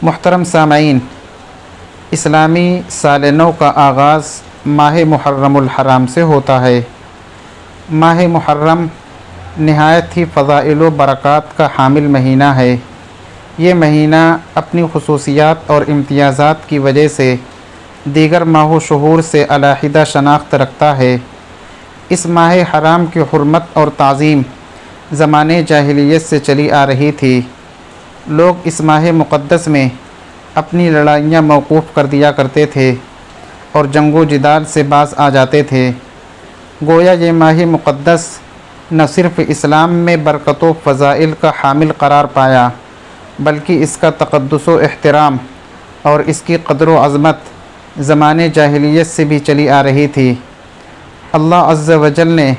محترم سامعین، اسلامی سال نو کا آغاز ماہ محرم الحرام سے ہوتا ہے۔ ماہ محرم نہایت ہی فضائل و برکات کا حامل مہینہ ہے۔ یہ مہینہ اپنی خصوصیات اور امتیازات کی وجہ سے دیگر ماہ و شہور سے علیحدہ شناخت رکھتا ہے۔ اس ماہ حرام کی حرمت اور تعظیم زمانے جاہلیت سے چلی آ رہی تھی۔ لوگ اس ماہ مقدس میں اپنی لڑائیاں موقوف کر دیا کرتے تھے اور جنگ و جدال سے باز آ جاتے تھے۔ گویا یہ ماہ مقدس نہ صرف اسلام میں برکت و فضائل کا حامل قرار پایا، بلکہ اس کا تقدس و احترام اور اس کی قدر و عظمت زمانے جاہلیت سے بھی چلی آ رہی تھی۔ اللہ عز و جل نے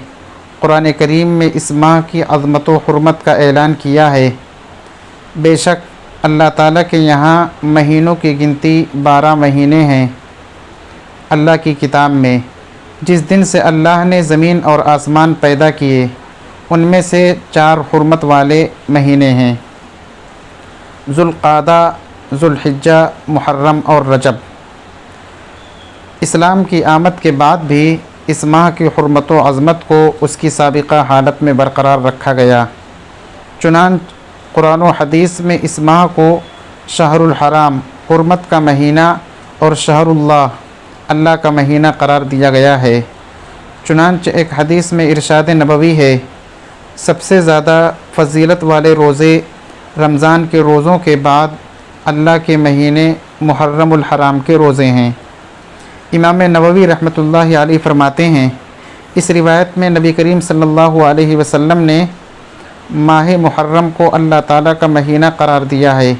قرآن کریم میں اس ماہ کی عظمت و حرمت کا اعلان کیا ہے۔ بے شک اللہ تعالیٰ کے یہاں مہینوں کی گنتی 12 مہینے ہیں۔ اللہ کی کتاب میں جس دن سے اللہ نے زمین اور آسمان پیدا کیے، ان میں سے 4 حرمت والے مہینے ہیں: ذوالقعدہ، ذوالحجہ، محرم اور رجب۔ اسلام کی آمد کے بعد بھی اس ماہ کی حرمت و عظمت کو اس کی سابقہ حالت میں برقرار رکھا گیا۔ چنانچہ قرآن و حدیث میں اس ماہ کو شہر الحرام، حرمت کا مہینہ، اور شہر اللہ، اللہ کا مہینہ قرار دیا گیا ہے۔ چنانچہ ایک حدیث میں ارشاد نبوی ہے، سب سے زیادہ فضیلت والے روزے رمضان کے روزوں کے بعد اللہ کے مہینے محرم الحرام کے روزے ہیں۔ امام نووی رحمۃ اللہ علیہ فرماتے ہیں، اس روایت میں نبی کریم صلی اللہ علیہ وسلم نے ماہ محرم کو اللہ تعالیٰ کا مہینہ قرار دیا ہے،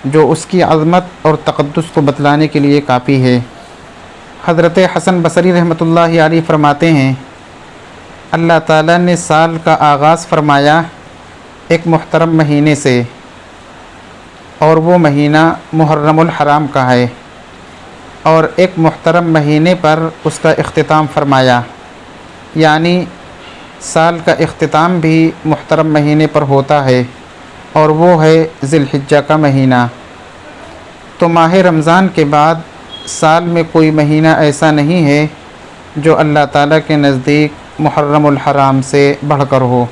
جو اس کی عظمت اور تقدس کو بتلانے کے لیے کافی ہے۔ حضرت حسن بصری رحمۃ اللہ علیہ فرماتے ہیں، اللہ تعالیٰ نے سال کا آغاز فرمایا ایک محترم مہینے سے، اور وہ مہینہ محرم الحرام کا ہے، اور ایک محترم مہینے پر اس کا اختتام فرمایا، یعنی سال کا اختتام بھی محترم مہینے پر ہوتا ہے، اور وہ ہے ذی الحجہ کا مہینہ۔ تو ماہ رمضان کے بعد سال میں کوئی مہینہ ایسا نہیں ہے جو اللہ تعالیٰ کے نزدیک محرم الحرام سے بڑھ کر ہو۔